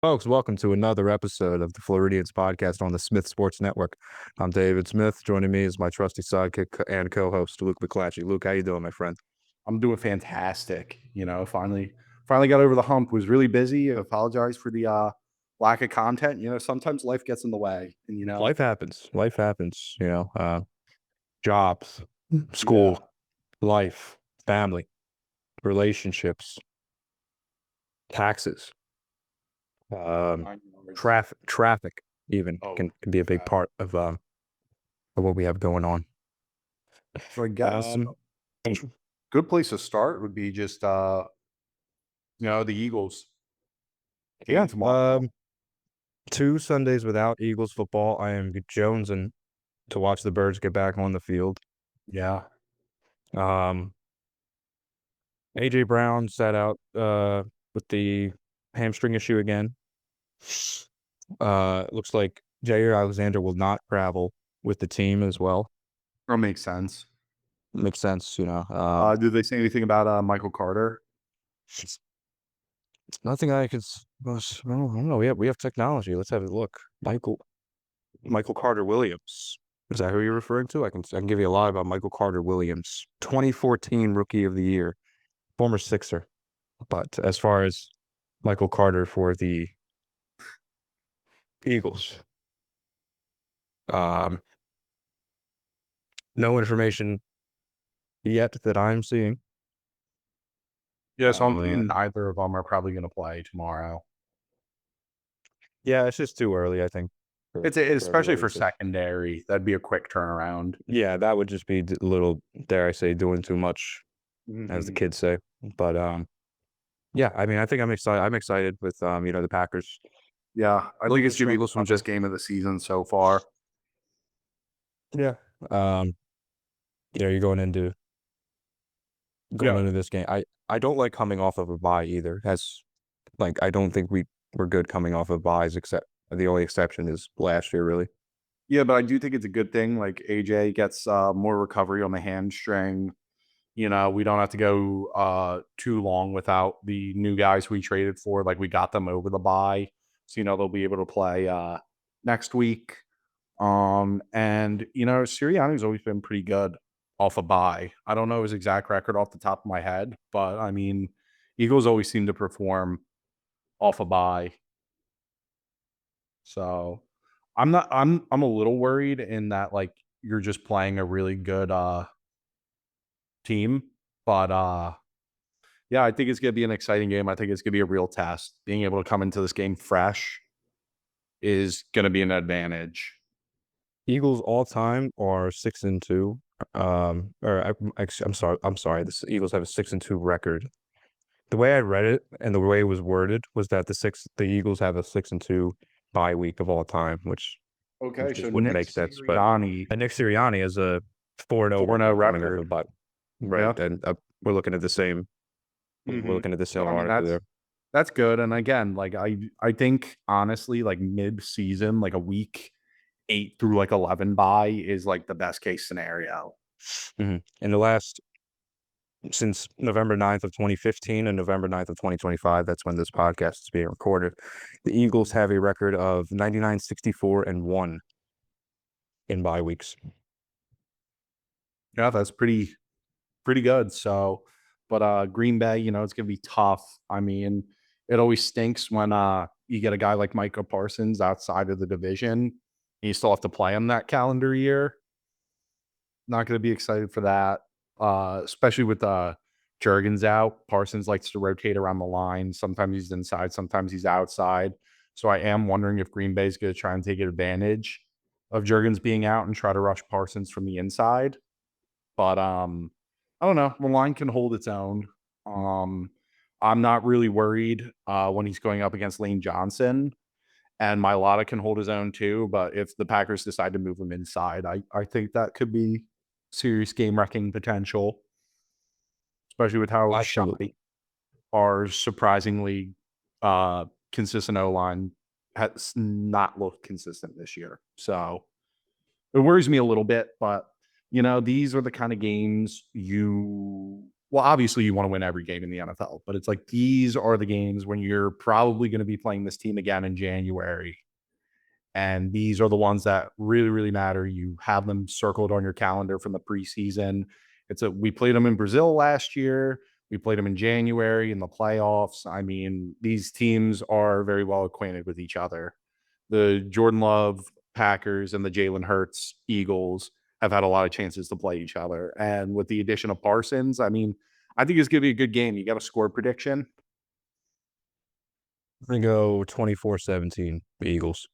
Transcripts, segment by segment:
Folks, welcome to another episode of the Phloridians podcast on the Smith Sports Network. I'm David Smith. Joining me is my trusty sidekick and co-host, Luke McClatchy. Luke, how you doing, my friend? I'm doing fantastic. Finally got over the hump. Was really busy. I apologize for the lack of content. Sometimes life gets in the way, and Life happens. Life happens, jobs, yeah, school, life, family, relationships, taxes, um, I know it's traffic even oh, can be a big trap. part of what we have going on. So I guess Um, good place to start would be just the Eagles game yeah, tomorrow. 2 Sundays without Eagles football. I am jonesing to watch the Birds get back on the field. Yeah, Um, AJ Brown sat out with the hamstring issue again. Looks like Jair Alexander will not travel with the team as well. that makes sense. Makes sense. Did they say anything about Michael Carter? It's nothing I could. I don't know. We have technology. Let's have a look. Michael Carter Williams. Is that who you're referring to? I can give you a lot about Michael Carter Williams, 2014 Rookie of the Year, former Sixer. But as far as Michael Carter for the Eagles, um, no information yet that I'm seeing. Yeah, so I'm Uh, thinking neither of them are probably going to play tomorrow. yeah, it's just too early, I think, for Especially everybody for to. secondary. That'd be a quick turnaround. Yeah, that would just be a little, dare I say, doing too much, as the Mhm. kids say. But yeah, I mean, I think I'm excited. I'm excited with the Packers. Yeah, I think Looking it's at gonna be Eagles the from toughest just game of the season so far. yeah. Um, you're going Yeah. into this game. I don't like coming off of a bye either. I don't think we're good coming off of buys, except the only exception is last year, really. Yeah, but I do think it's a good thing, like, AJ gets, more recovery on the hamstring. We don't have to go, too long without the new guys we traded for, like, we got them over the bye, so, they'll be able to play, next week. And, Sirianni's always been pretty good off a bye. I don't know his exact record off the top of my head, but, I mean, Eagles always seem to perform off a bye. So, I'm a little worried in that, like, you're just playing a really good, team, but, yeah, I think it's gonna be an exciting game. I think it's gonna be a real test. Being able to come into this game fresh is gonna be an advantage. Eagles all time are 6-2. I'm sorry. I'm sorry. The Eagles have a 6-2 record. The way I read it and the way it was worded was that the Eagles have a 6-2 bye week of all time, which Okay, so just wouldn't Nick make sense. But Sirianni, Nick Sirianni is a 4-0 4-0 record coming off record. of bye. Right, Yeah. and we're looking at the same. We're Mhm. looking at the So, same I mean, article there. that's good, and again, like, I think, honestly, like, mid-season, like, a week 8 through, like, 11 bye is, like, the best case scenario. In the last since November 9th of 2015 and November 9th of 2025, that's when this podcast is being recorded. The Eagles have a record of 99-64-1 in bye weeks. Yeah, that's pretty good. So, but Green Bay, it's gonna be tough. I mean, it always stinks when you get a guy like Micah Parsons outside of the division and you still have to play him that calendar year. Not gonna be excited for that. Especially with Jurgens out. Parsons likes to rotate around the line. Sometimes he's inside, sometimes he's outside. So I am wondering if Green Bay's gonna try and take advantage of Jurgens being out and try to rush Parsons from the inside. But, I don't know. The line can hold its own. Um, I'm not really worried, when he's going up against Lane Johnson, and Mailata can hold his own too, but if the Packers decide to move him inside, I think that could be serious game-wrecking potential, especially with how Absolutely. shoddy our surprisingly, consistent O-line has not looked consistent this year. So it worries me a little bit, but these are the kind of games you well, obviously you want to win every game in the NFL, but it's like these are the games when you're probably going to be playing this team again in January. And these are the ones that really, really matter. You have them circled on your calendar from the preseason. We played them in Brazil last year. We played them in January in the playoffs. I mean, these teams are very well acquainted with each other. The Jordan Love Packers and the Jalen Hurts Eagles have had a lot of chances to play each other. And with the addition of Parsons, I mean, I think it's going to be a good game. You got a score prediction? I'm gonna go 24-17, the Eagles.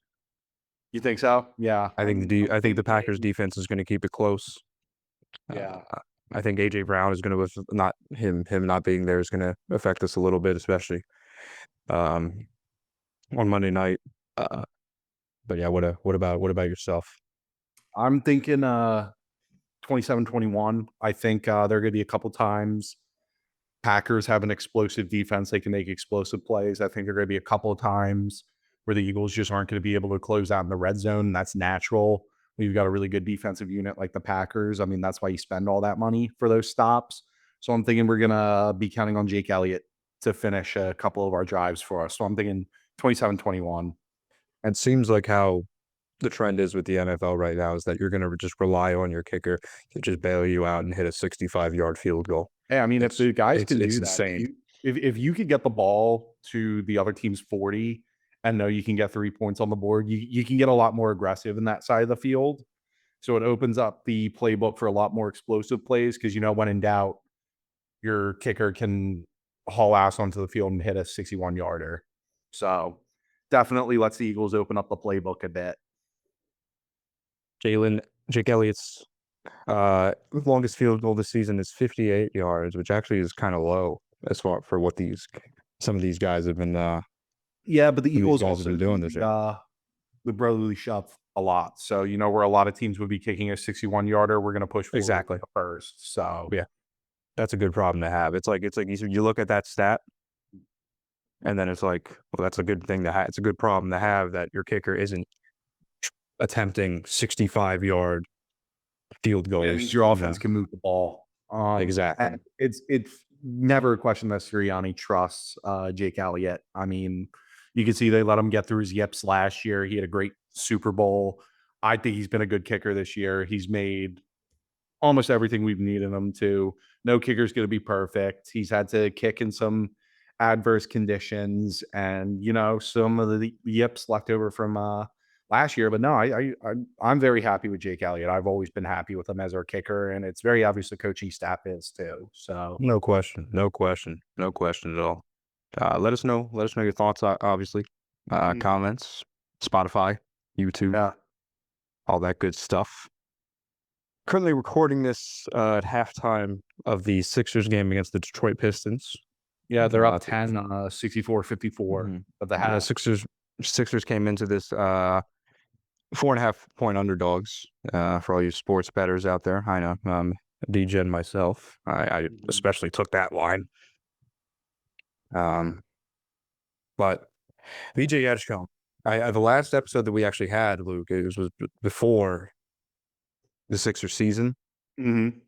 You think so? Yeah. I think the Packers Thinking, defense is gonna keep it close. yeah. I think AJ Brown is gonna not him not being there is gonna affect us a little bit, especially um on Monday night. Uh, but yeah, what about yourself? I'm thinking 27-21. I think there are going to be a couple times Packers have an explosive defense. They can make explosive plays. I think there are going to be a couple of times where the Eagles just aren't going to be able to close out in the red zone. That's natural. We've got a really good defensive unit like the Packers. I mean, that's why you spend all that money for those stops. So I'm thinking we're going to be counting on Jake Elliott to finish a couple of our drives for us. So I'm thinking 27-21. It seems like how the trend is with the NFL right now is that you're gonna just rely on your kicker to just bail you out and hit a 65-yard field goal. Hey, I mean, if the guys can It's do that, insane. if you could get the ball to the other team's 40 and know you can get 3 points on the board, you can get a lot more aggressive in that side of the field. So it opens up the playbook for a lot more explosive plays because when in doubt, your kicker can haul ass onto the field and hit a 61 yarder. So definitely lets the Eagles open up the playbook a bit. Jake Elliott's longest field goal this season is 58 yards, which actually is kind of low as far for what some of these guys have been Yeah, but the these Eagles guys have also been do doing this year. the brotherly shove a lot. So, where a lot of teams would be kicking a 61 yarder, we're going to push forward Exactly. first. So, Yeah, that's a good problem to have. It's like you look at that stat, and then it's like, well, that's a good thing to have. It's a good problem to have that your kicker isn't attempting 65-yard field it goals. means your offense can move the ball. Exactly. And it's never a question that Sirianni trusts Jake Elliott. I mean, you can see they let him get through his yips last year. He had a great Super Bowl. I think he's been a good kicker this year. He's made almost everything we've needed him to. No kicker's going to be perfect. He's had to kick in some adverse conditions and some of the yips left over from last year. But no, I'm very happy with Jake Elliott. I've always been happy with him as our kicker, and it's very obvious the coaching staff is too. So No question. No question. No question at all. Let us know. Let us know your thoughts. Obviously, mhm. comments, Spotify, YouTube, Yeah, all that good stuff. Currently recording this at halftime of the Sixers game against the Detroit Pistons. yeah, they're up Uh, 10, 64-54 mhm. at the The half. Sixers came into this 4.5 point underdogs. For all you sports bettors out there, I know. DGen myself. I Mhm. especially took that line. Um, but VJ Edgecombe. The last episode that we actually had, Luke, it was before the Sixers season, Mhm.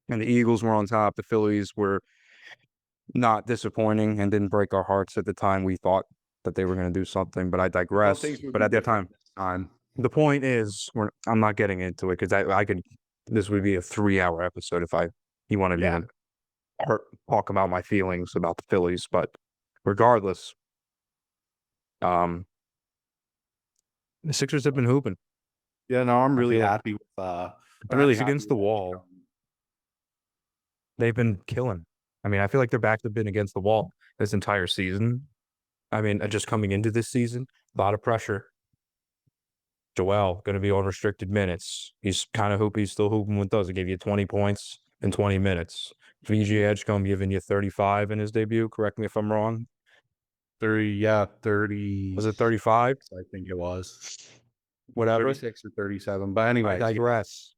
and the Eagles were on top. The Phillies were not disappointing and didn't break our hearts at the time. We thought that they were going to do something, but I I thought digress. things would But be at that different time, this time. the point is, I'm not getting into it because I could. This would be a 3-hour episode if you wanted me Yeah. to talk about my feelings about the Phillies. But regardless, um, the Sixers have been hooping. Yeah, no, I'm I really feel like happy with their I'm really backs happy against with the wall. Edgecombe. They've been killing. I mean, I feel like their backs have been against the wall this entire season. I mean, just coming into this season, a lot of pressure. Joel going to be on restricted minutes. He's kind of hooping. He's still hooping with us. He gave you 20 points in 20 minutes. VG Edgecombe giving you 35 in his debut. Correct me if I'm wrong. 30, Was it 35? I think it was. Whatever. 36 or 37. But I anyways, yeah. digress.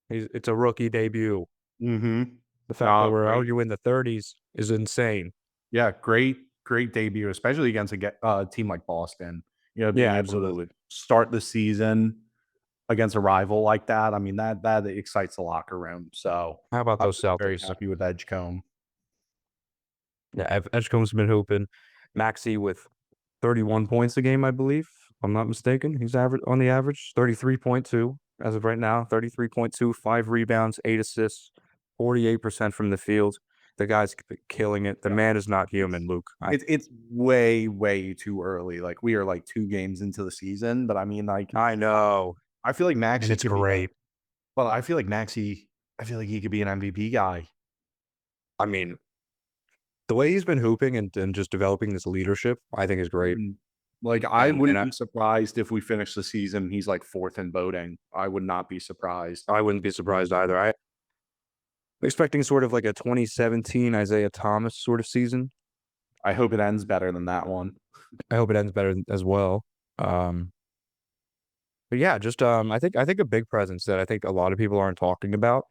It's a rookie debut. Mhm. The fact that No, we're great. arguing the 30s is insane. Yeah, great debut, especially against a team like Boston. Yeah, Being able to absolutely. start the season against a rival like that. I mean, that excites the locker room. So How about I'm those very Celtics? happy with Edgecombe. Yeah, Edgecombe's been hooping. Maxey with 31 points a game, I believe. If I'm not mistaken. He's average on the average, 33.2 as of right now. 33.2, 5 rebounds, 8 assists, 48% from the field. The guy's killing it. The Yeah. man is not It's human, Luke. it's way, way too early. Like, we are, like, 2 games into the season, but, I mean, like, I know, I feel like and Maxey it's could be a great. well, I feel like he could be an MVP guy. I mean, the way he's been hooping and just developing this leadership, I think is great. Mhm. Like, I And wouldn't I, be surprised if we finish the season, he's, like, 4th in voting. I would not be surprised. I wouldn't be surprised either. I'm expecting sort of like a 2017 Isaiah Thomas sort of season. I hope it ends better than that one. I hope it ends better as well. Um, but yeah, just I think a big presence that I think a lot of people aren't talking about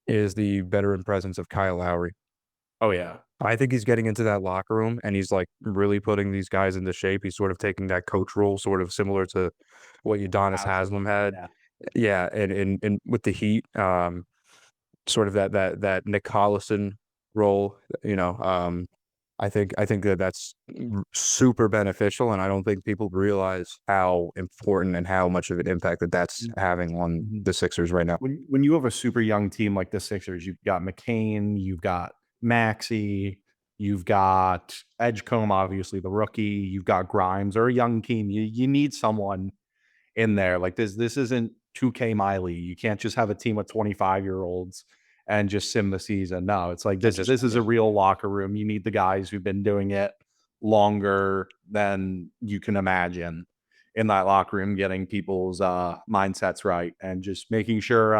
is the veteran presence of Kyle Lowry. Oh, yeah. I think he's getting into that locker room and he's like really putting these guys into shape. He's sort of taking that coach role, sort of similar to what Udonis Absolutely, Haslam had. yeah. Yeah, and with the Heat, sort of that Nick Collison role, I think that that's super beneficial, and I don't think people realize how important and how much of an impact that that's Mm, having on mhm. the Sixers right now. When you have a super young team like the Sixers, you've got McCain, you've got Maxey, you've got Edgecombe, obviously the rookie, you've got Grimes, or a young team. You need someone in there. Like, this isn't 2K Miley. You can't just have a team of 25-year-olds and just sim the season. No, it's like And this just this is a real locker room. You need the guys who've been doing it longer than you can imagine in that locker room, getting people's mindsets right and just making sure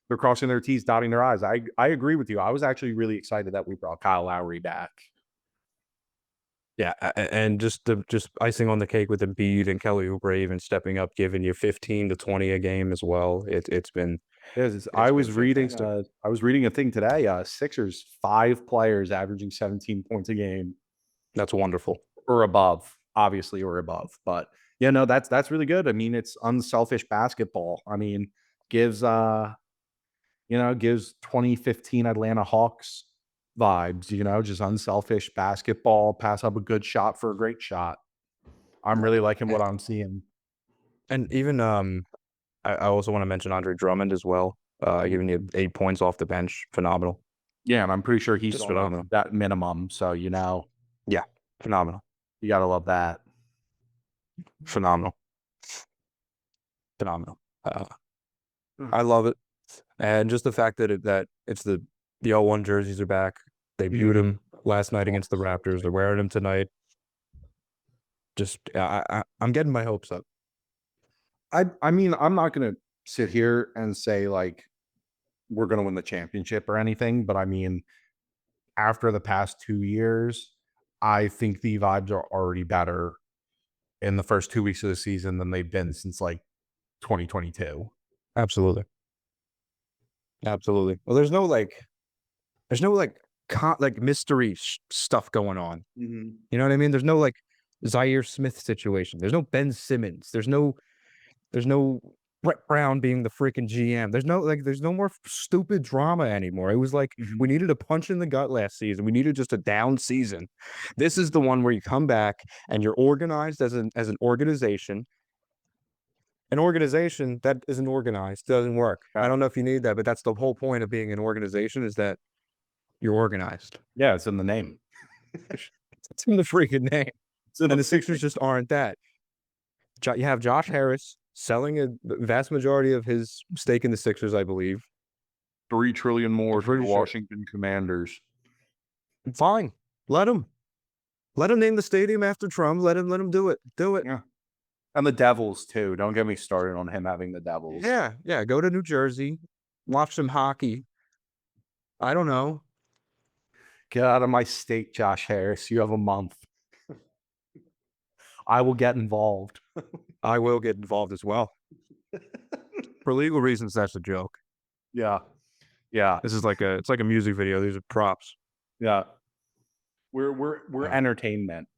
they're crossing their T's, dotting their I's. I agree with you. I was actually really excited that we brought Kyle Lowry back. yeah, and just icing on the cake with Embiid and Kelly Oubre even stepping up, giving you 15 to 20 a game as well. Yes, It's been fantastic. I was reading a thing today. Sixers 5 players averaging 17 points a game That's wonderful. or above, obviously, or above. But yeah, no, that's really good. I mean, it's unselfish basketball. I mean, gives gives 2015 Atlanta Hawks vibes. Just unselfish basketball. Pass up a good shot for a great shot. I'm really liking what I'm seeing. And even I also want to mention Andre Drummond as well. Giving you 8 points off the bench, phenomenal, Yeah, and I'm pretty sure he's just on phenomenal. that minimum. So Yeah, phenomenal, you gotta love that. phenomenal, phenomenal. I love it, and just the fact that it's the O1 jerseys are back. They viewed Mhm. him last night Oh, against the so Raptors. They're excited. wearing them tonight. Just I'm getting my hopes up. I mean, I'm not gonna sit here and say like we're gonna win the championship or anything, but I mean, after the past 2 years, I think the vibes are already better in the first 2 weeks of the season than they've been since like 2022. Absolutely, absolutely. Well, there's no like mystery stuff going on. Mhm. You know what I mean? There's no like Zaire Smith situation. There's no Ben Simmons. There's no Brett Brown being the freaking GM. There's no more stupid drama anymore. It was like we Mhm. needed a punch in the gut last season. We needed just a down season. This is the one where you come back and you're organized as an organization. An organization that isn't organized doesn't work. I Yeah. don't know if you need that, but that's the whole point of being an organization is that you're organized. Yeah, it's in the name. It's in the freaking name. It's in the And the freaking Sixers just aren't that. You have Josh Harris selling a vast majority of his stake in the Sixers, I believe. 3 trillion I'm more to the pretty sure. Washington Commanders. Fine. Let him. Let him name the stadium after Trump. Let him do it. Do it. Yeah. And the Devils too. Don't get me started on him having the Devils. Yeah. Yeah. Go to New Jersey. Watch some hockey. I don't know. Get out of my state, Josh Harris. You have a month. I will get involved. I will get involved as well. For legal reasons, that's a joke. Yeah. Yeah. It's like a music video. These are props. Yeah. We're Uh, entertainment.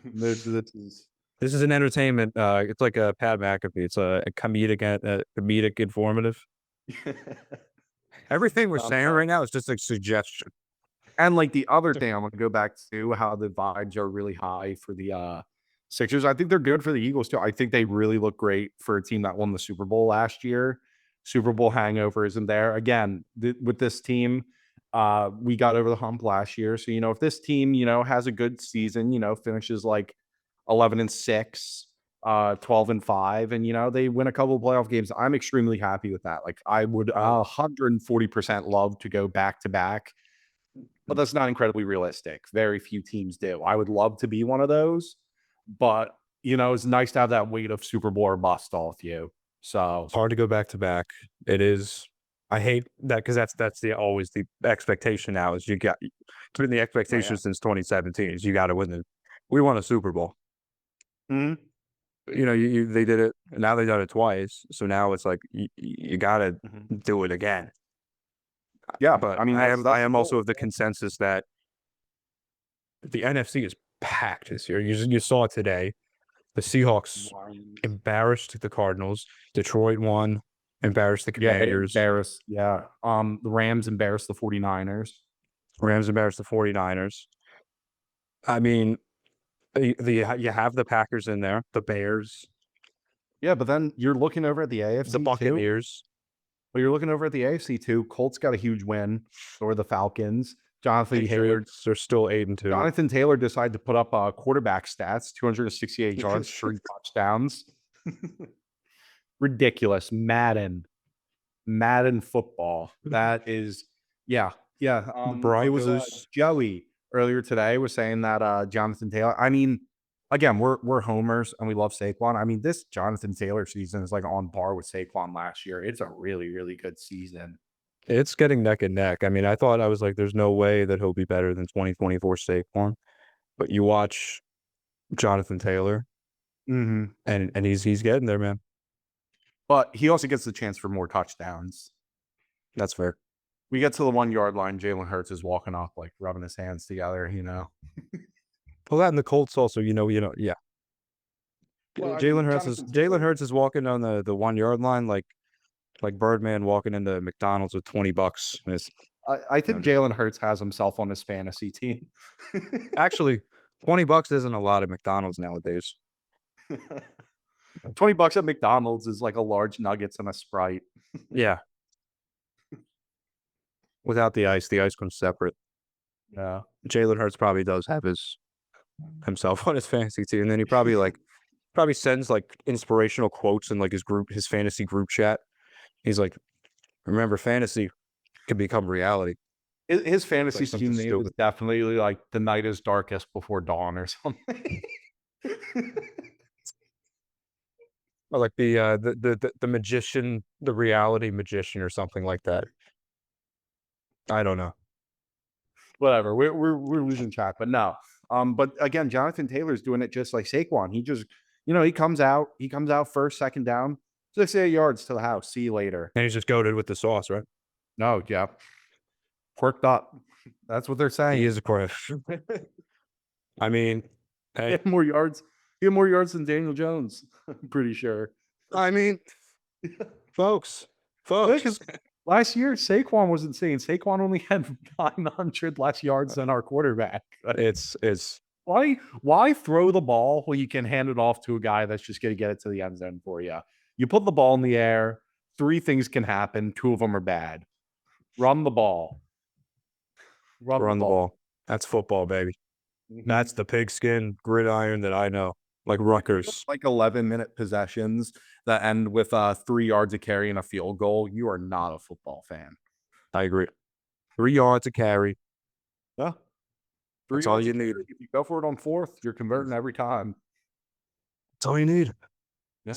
This is This is an entertainment. It's like a Pat McAfee. It's a comedic informative. Everything we're saying No. right now is just a suggestion. And, like, the other thing I wanna go back to how the vibes are really high for the, Sixers. I think they're good for the Eagles too. I think they really look great for a team that won the Super Bowl last year. Super Bowl hangover isn't there. Again, with this team, we got over the hump last year. So, if this team, has a good season, finishes like 11-6, 12-5, and they win a couple of playoff games, I'm extremely happy with that. Like I would Uh, 140% love to go back to back, but that's not incredibly realistic. Very few teams do. I would love to be one of those, but it's nice to have that weight of Super Bowl or bust off you. So it's hard to go back to back. It is. I hate that because that's the always the expectation now is it's been the oh expectation yeah. since 2017 is you got to win the. We won a Super Bowl. Mhm. They did it. Now they've done it twice. So now it's like you got to Mhm. do it again. Yeah, But I mean I that's am I that's the am also goal. of the consensus that the NFC is packed this year. You saw it today. The Seahawks Lions. embarrassed the Cardinals. Detroit won. Embarrassed the Yeah, Commanders. the Rams embarrassed the 49ers. Rams embarrassed the 49ers. I mean, you have the Packers in there, the Bears, Yeah, but then you're looking over at the the AFC too. Buccaneers. Well, you're looking over at the AFC too. Colts got a huge win over the Falcons. Patriots are still 8-2. Jonathan Taylor decided to put up quarterback stats, 268 yards, 3 touchdowns. Ridiculous. Madden football. That is, yeah, yeah. The It was Broncos. Joey earlier today was saying that Jonathan Taylor. I mean, again, we're homers and we love Saquon. I mean, this Jonathan Taylor season is like on par with Saquon last year. It's a really, really good season. It's getting neck and neck. I mean, I was like, there's no way that he'll be better than 2024 Saquon. But you watch Jonathan Taylor, Hmm. and he's getting there, man. But he also gets the chance for more touchdowns. That's fair. We get to the 1 yard line. Jalen Hurts is walking off, like rubbing his hands together. Well, that and the Colts also, yeah. Well, I mean, Jonathan Jalen Taylor. Hurts is walking on the 1 yard line like Birdman walking into McDonald's with $20. I No, think Jalen Hurts has himself on his fantasy team. actually, $20 isn't a lot at McDonald's nowadays. $20 at McDonald's is like a large nuggets and a Sprite. Yeah, without the ice comes separate. Yeah. Jalen Hurts probably does have himself on his fantasy team, and then he probably sends like inspirational quotes in like his fantasy group chat. He's like, "Remember, fantasy can become reality." His It's like fantasy something team name is stupid. definitely like the night is darkest before dawn or something. Or like the magician, the reality magician, or something like that. I don't know. Whatever. We're losing track, but no. But again, Jonathan Taylor's doing it just like Saquon. He just, he comes out first, second down, 68 yards to the house. See you later. And he's just goaded with the sauce, right? No, yeah. Quirked up. That's what they're He saying. is a course. I mean, He hey, had more yards. He had more yards than Daniel Jones. I'm pretty sure. I mean, folks, Because folks. last year Saquon was insane. Saquon only had 900 less yards than our quarterback. Like, It's why throw the ball when you can hand it off to a guy that's just going to get it to the end zone for you? You put the ball in the air. Three things can happen. Two of them are bad. Run the ball. Run the run the ball. ball. That's football, baby. Mhm. That's the pigskin gridiron that I know, like Rutgers. Like 11-minute possessions that end with 3 yards of carry and a field goal. You are not a football fan. I agree. 3 yards to carry. Yeah. Three That's all yards you of need. carry. If you go for it on fourth, you're converting every time. That's all you need. Yeah.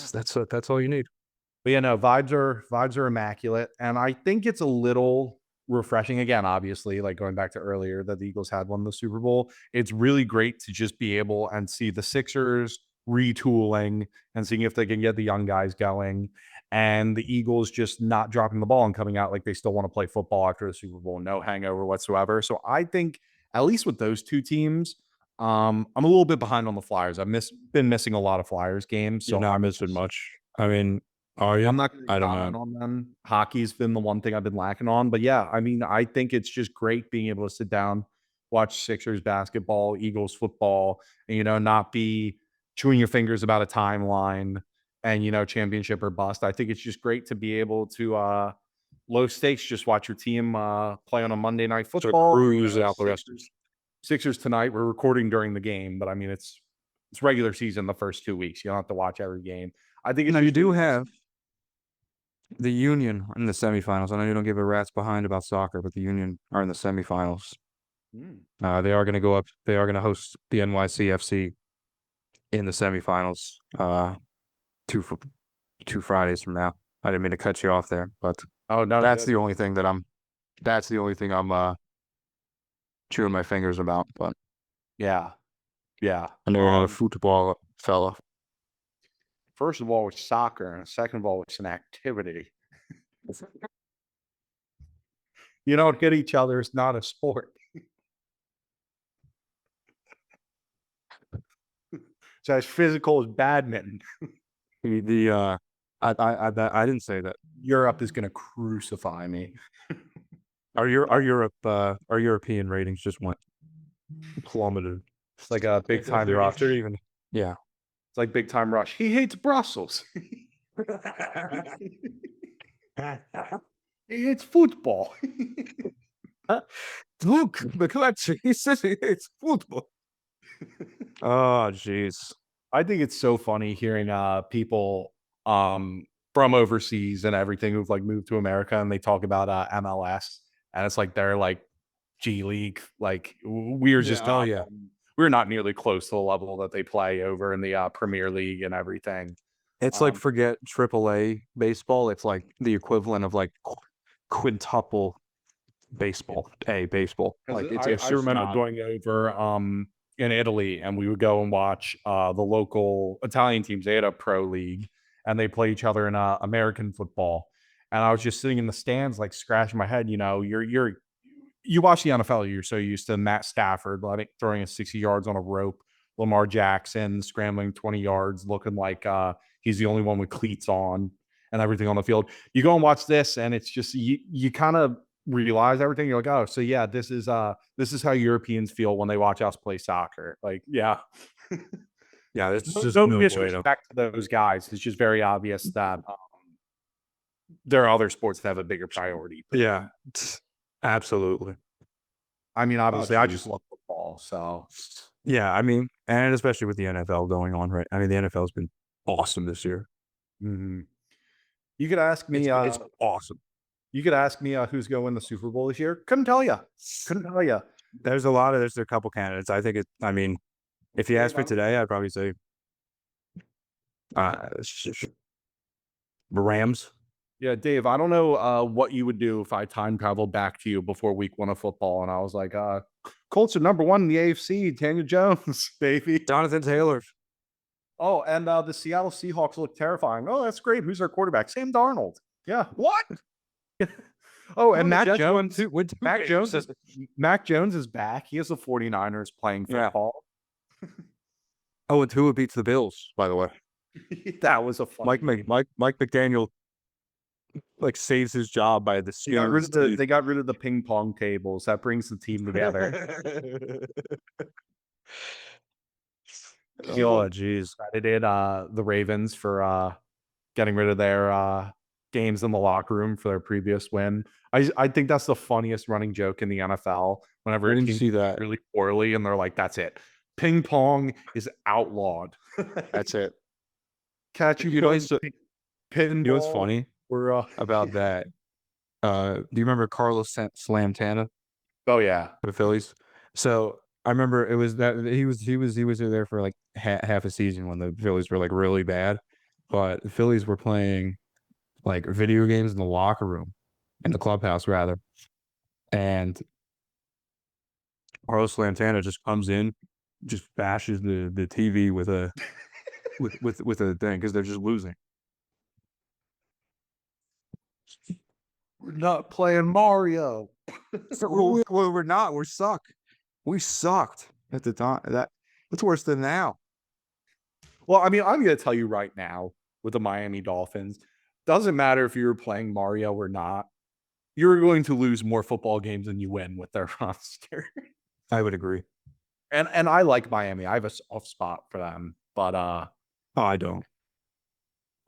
That's all you need. But yeah, no, vibes are immaculate. And I think it's a little refreshing again, obviously, like going back to earlier that the Eagles had won the Super Bowl. It's really great to just be able and see the Sixers retooling and seeing if they can get the young guys going. And the Eagles just not dropping the ball and coming out like they still want to play football after the Super Bowl, no hangover whatsoever. So I think, at least with those two teams, I'm a little bit behind on the Flyers. Been missing a lot of Flyers games, You're so not missing much. I mean, are you? I'm not gonna I don't know. comment on them. Hockey's been the one thing I've been lacking on, but yeah, I mean, I think it's just great being able to sit down, watch Sixers basketball, Eagles football, and, not be chewing your fingers about a timeline and, championship or bust. I think it's just great to be able to, low stakes, just watch your team, play on a Monday Night So Football. cruise out the rest of Sixers tonight. We're recording during the game, but I mean, it's regular season the first 2 weeks. You don't have to watch every game. I think it's Now, you just do really have the Union in the semifinals. I know you don't give a rat's behind about soccer, but the Union are in the semifinals. Mm. They are going to go up. They are going to host the NYCFC in the semifinals. Two fr- 2 Fridays from now. I didn't mean to cut you off there, but Oh no, that's the only thing that I'm. That's the only thing I'm chewing my fingers about. But yeah, yeah. I know you're not a football fella. First of all, it's soccer, and second of all, it's an activity. You don't hit each other. It's not a sport. It's as physical as badminton. I didn't say that. Europe is going to crucify me. Our European ratings just went plummeted. It's like a big time rush. Yeah. It's like big time rush. He hates Brussels. He hates football. Look, the collection. He says it's football. Oh, jeez. I think it's so funny hearing people from overseas and everything who've like moved to America and they talk about MLS and it's like they're like G League. Like we're just Oh, not yeah. we're not nearly close to the level that they play over in the Premier League and everything. It's like forget AAA baseball. It's like the equivalent of like quintuple baseball. Baseball. Like I it's still just remember not. going over in Italy and we would go and watch the local Italian teams. They had a pro league and they play each other in American football. And I was just sitting in the stands, like scratching my head. You watch the NFL, you're so used to Matt Stafford throwing a 60 yards on a rope, Lamar Jackson scrambling 20 yards, looking like he's the only one with cleats on and everything on the field. You go and watch this, and it's just you kind of realize everything. You're like, oh, so yeah, this is how Europeans feel when they watch us play soccer. Like, yeah. Yeah, it's just No no way to. disrespect to those guys. It's just very obvious that there are other sports that have a bigger priority. Yeah, absolutely. I mean, obviously, I just Jeez. love football, so Yeah, I mean, and especially with the NFL going on, right? I mean, the NFL's been awesome this year. mhm. You could ask me. It's awesome. You could ask me who's going to win the Super Bowl this year. Couldn't tell you. Couldn't tell you. There's a couple candidates. I think I mean, if you asked me today, I'd probably say uh, Rams. Yeah, Dave. I don't know what you would do if I time traveled back to you before Week 1 of football, and I was like, Colts are #1 in the AFC. Daniel Jones, baby. Jonathan Taylor. Oh, and the Seattle Seahawks look terrifying. Oh, that's great. Who's our quarterback? Sam Darnold. Yeah. What? Oh, and the Mac Jets Jones. went to Mac Jones is Mac Jones is back. He has the 49ers playing Yeah. football. Oh, and Tua beats the Bills, by the way. That was a fun. Mike McDaniel like saves his job by the skin. They got rid of the ping pong tables. That brings the team together. Oh, jeez. Credited the Ravens for getting rid of their games in the locker room for their previous win. I think that's the funniest running joke in the NFL. Whenever Where a did you team see does that? really poorly and they're like, "That's it. Ping pong is outlawed." That's it. Catch you You know, playing pinball. you know what's funny about that? Do you remember Carlos Santana, Oh yeah. the Phillies? So I remember it was that he was there for like half a season when the Phillies were like really bad, but the Phillies were playing like video games in the locker room, in the clubhouse rather, and Carlos Santana just comes in, just bashes the TV with a with a thing because they're just losing. We're not playing Mario. Well, we're not. We sucked. at the time. That's worse than now. Well, I mean, I'm going to tell you right now with the Miami Dolphins, doesn't matter if you were playing Mario or not, you're going to lose more football games than you win with their roster. I would agree. And I like Miami. I have a soft spot for them. But Oh, I don't.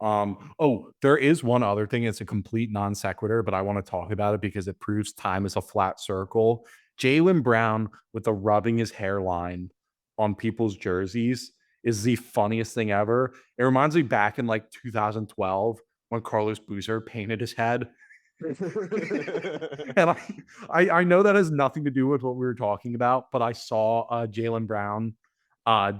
oh, there is one other thing. It's a complete non sequitur, but I want to talk about it because it proves time is a flat circle. Jalen Brown with the rubbing his hairline on people's jerseys is the funniest thing ever. It reminds me back in like 2012 when Carlos Boozer painted his head. And I know that has nothing to do with what we were talking about, but I saw Jalen Brown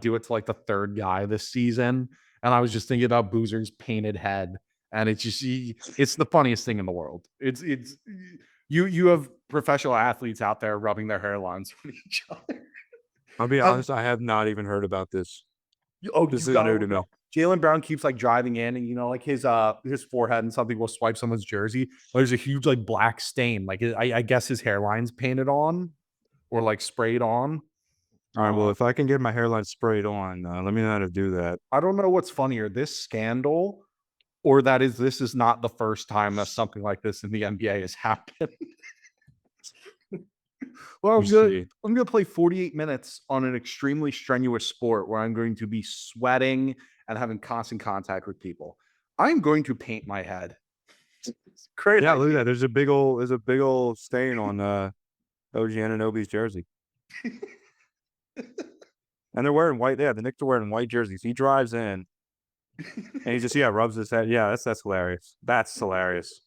do it to like the third guy this season, and I was just thinking about Boozer's painted head, and it's the funniest thing in the world. It's you have professional athletes out there rubbing their hairlines on each other. I'll be Um, honest, I have not even heard about this. oh, This you is gotta new to look it me. up. Jalen Brown keeps like driving in, and like his forehead and something will swipe someone's jersey. There's a huge like black stain. Like I guess his hairline's painted on or like sprayed on. All right, well, Uh, if I can get my hairline sprayed on, let me know how to do that. I don't know what's funnier, this scandal or this is not the first time that something like this in the NBA has happened. Well, You see. I'm gonna play 48 minutes on an extremely strenuous sport where I'm going to be sweating and having constant contact with people. I'm going to paint my head. Great Yeah, look at idea. that. There's a big old stain on OG Anunoby's jersey. And they're wearing white. Yeah, the Knicks are wearing white jerseys. He drives in and he just rubs his head. Yeah, that's hilarious. That's hilarious.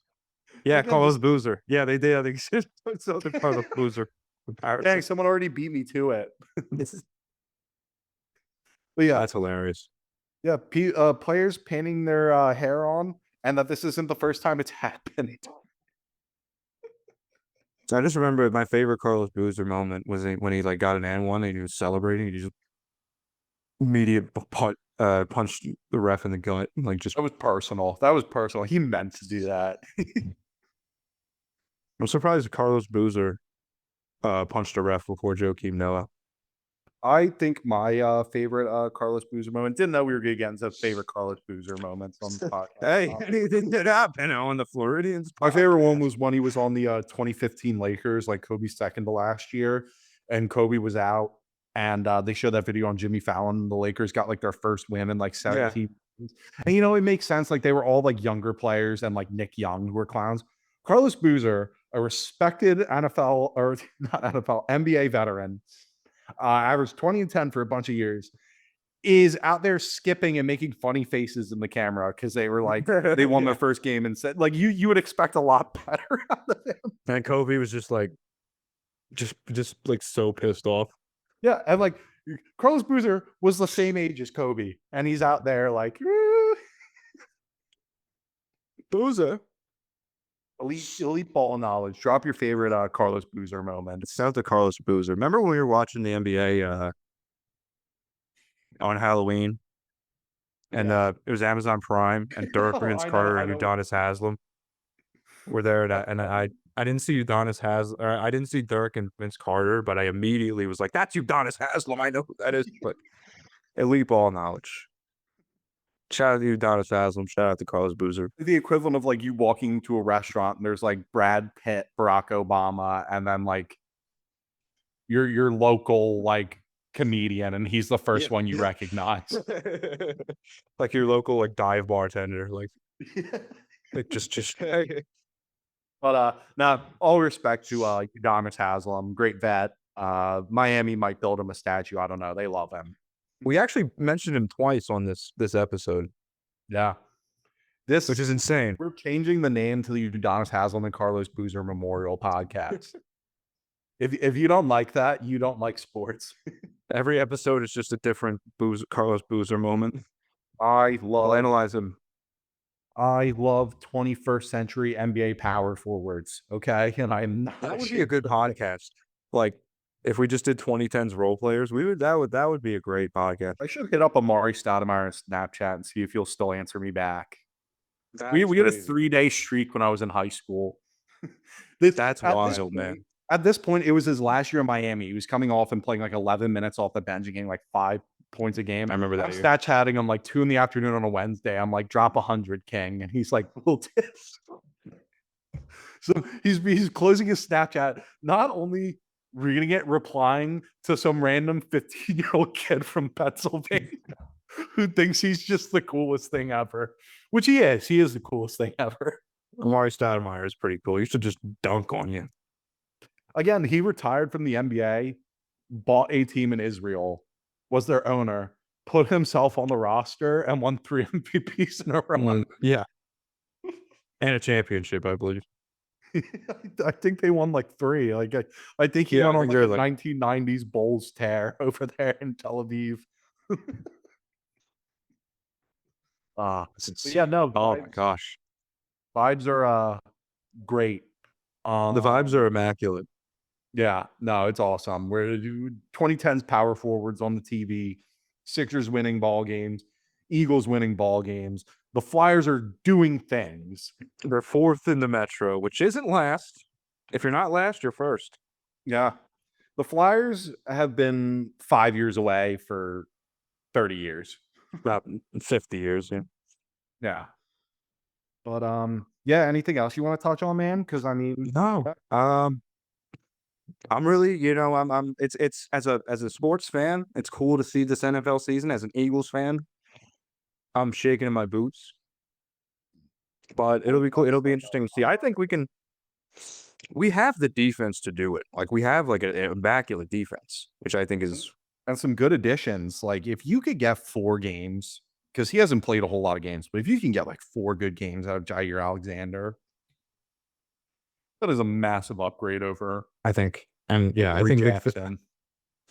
Yeah, Look at Carlos this. Boozer. Yeah, they did. I think it's the Carlos Boozer Dang, comparison. someone already beat me to it. But yeah, That's hilarious. yeah, players painting their hair on, and that this isn't the first time it's happened. So I just remember my favorite Carlos Boozer moment was when he like got an and one and he was celebrating. He just punched the ref in the gut, like just. That was personal. That was personal. He meant to do that. I'm surprised Carlos Boozer punched a ref before Joakim Noah. I think my favorite Carlos Boozer moment. Didn't know we were going to get into favorite Carlos Boozer moments on the podcast. Hey, anything did happen on the Floridians My favorite one podcast. was when he was on the 2015 Lakers, like Kobe's second to last year, and Kobe was out, and they showed that video on Jimmy Fallon. The Lakers got like their first win in like Yeah. 17. And it makes sense. Like they were all like younger players, and like Nick Young who were clowns. Carlos Boozer, a respected NFL or not NFL NBA veteran, averaged 20 and 10 for a bunch of years, is out there skipping and making funny faces in the camera because they were like they won their first game and said like you would expect a lot better out of him. And Kobe was just like, just like so pissed off. Yeah, and like Carlos Boozer was the same age as Kobe, and he's out there like Boozer. elite ball knowledge. Drop your favorite Carlos Boozer moment. It's out to Carlos Boozer. Remember when we were watching the NBA on Halloween? And Yeah. it was Amazon Prime, and Dirk, Oh, Vince I know, Carter, I and know. Udonis Haslem were there. And I didn't see I didn't see Dirk and Vince Carter, but I immediately was like, "That's Udonis Haslem. I know who that is." But elite ball knowledge. Shout out to Udonis Haslem. Shout out to Carlos Boozer. The equivalent of like you walking into a restaurant and there's like Brad Pitt, Barack Obama, and then like your local like comedian, and he's the first one you recognize. Like your local like dive bartender, like just But now all respect to Udonis Haslam, great vet. Miami might build him a statue. I don't know. They love him. we actually mentioned him twice on this episode, Yeah. which is insane. We're changing the name to the Udonis Haslam and Carlos Boozer Memorial Podcast. If you don't like that, you don't like sports. Every episode is just a different Carlos Boozer moment. I We'll love analyze him. 21st century NBA power forwards. Okay. And I'm not That would be a ashamed good of that. podcast. Like if we just did 2010s role players, that would be a great podcast. I should hit up Amari Stoudemire on Snapchat and see if he'll still answer me back. That's We had a crazy. 3-day streak when I was in high school. That's At this wild, man. point, At this point, it was his last year in Miami. He was coming off and playing like 11 minutes off the bench and getting like 5 points a game. I remember that I'm year. stat chatting him like 2 in the afternoon on a Wednesday. I'm like, drop 100, King. And he's like, "Will this?" So he's closing his Snapchat, not only reading it, replying to some random 15-year-old kid from Pennsylvania who thinks he's just the coolest thing ever, which he is. He is the coolest thing ever. Amari Stoudemire is pretty cool. He used to just dunk on you. Again, he retired from the NBA, bought a team in Israel, was their owner, put himself on the roster, and won 3 MVPs in a row. Yeah. And a championship, I believe. I think they won like 3. Like I think he Yeah, I went on think like they're a like 1990s Bulls tear over there in Tel Aviv. But yeah, no, oh my gosh. vibes are great. The vibes are immaculate. Yeah, no, it's awesome. We're 2010s power forwards on the TV, Sixers winning ball games, Eagles winning ball games. The Flyers are doing things. They're 4th in the Metro, which isn't last. If you're not last, you're first. Yeah. The Flyers have been 5 years away for 30 years. About 50 years, yeah. Yeah. But yeah, anything else you want to touch on, man? Because I mean, No. I'm really, it's as a sports fan, it's cool to see this NFL season. As an Eagles fan, I'm shaking in my boots. But it'll be cool. It'll be interesting to see. I think we have the defense to do it. Like we have like an immaculate defense, which I think is and some good additions. Like if you could get 4 games, because he hasn't played a whole lot of games, but if you can get like 4 good games out of Jair Alexander, that is a massive upgrade over I think. And yeah, Avery Jackson.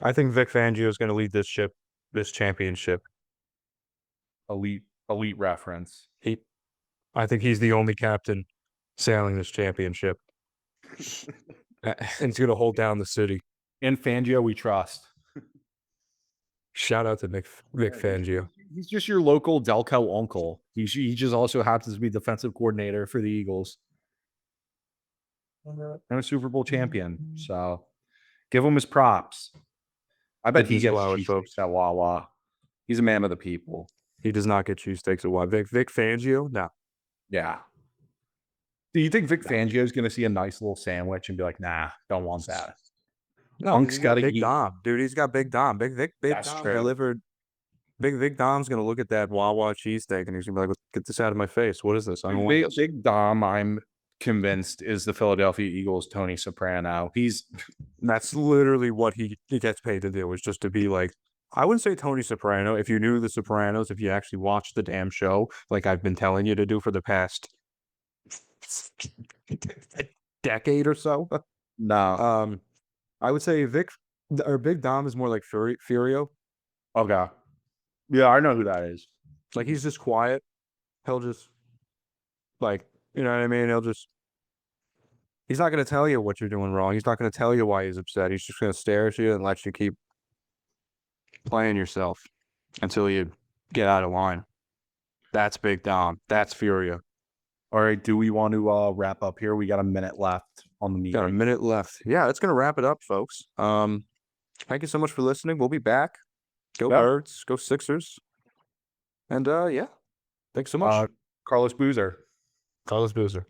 I think Vic Fangio is going to lead this championship. Elite reference. I think he's the only captain sailing this championship. And he's going to hold down the city. In Fangio, we trust. Shout out to Vic Fangio. He's just your local Delco uncle. He just also happens to be defensive coordinator for the Eagles and a Super Bowl champion. So give him his props. I bet he gets cheesesteaks at Wawa. He's a man of the people. He does not get cheesesteaks at Wawa. Vic Fangio? No. Yeah. Do you think Vic Fangio is going to see a nice little sandwich and be like, nah, don't want that? No, Unc's got to Big eat. Dom. Dude, he's got Big Dom. Big Dom delivered. Big Dom's going to look at that Wawa cheesesteak and he's going to be like, get this out of my face. What is this? I don't want this. Big Dom, I'm convinced, is the Philadelphia Eagles' Tony Soprano. That's literally what he gets paid to do, is just to be like, I wouldn't say Tony Soprano. If you knew The Sopranos, if you actually watched the damn show, like I've been telling you to do for the past decade or so. No. I would say Big Dom is more like Furio. Okay. Yeah, I know who that is. Like he's just quiet. He'll just like, you know what I mean? He's not going to tell you what you're doing wrong. He's not going to tell you why he's upset. He's just going to stare at you and let you keep playing yourself until you get out of line. That's Big Dom. That's Furio. All right. Do we want to wrap up here? We got a minute left on the meeting. Got a minute left. Yeah, that's going to wrap it up, folks. Thank you so much for listening. We'll be back. Go Birds. Go Sixers. And yeah, thanks so much. Carlos Boozer. Carlos Boozer.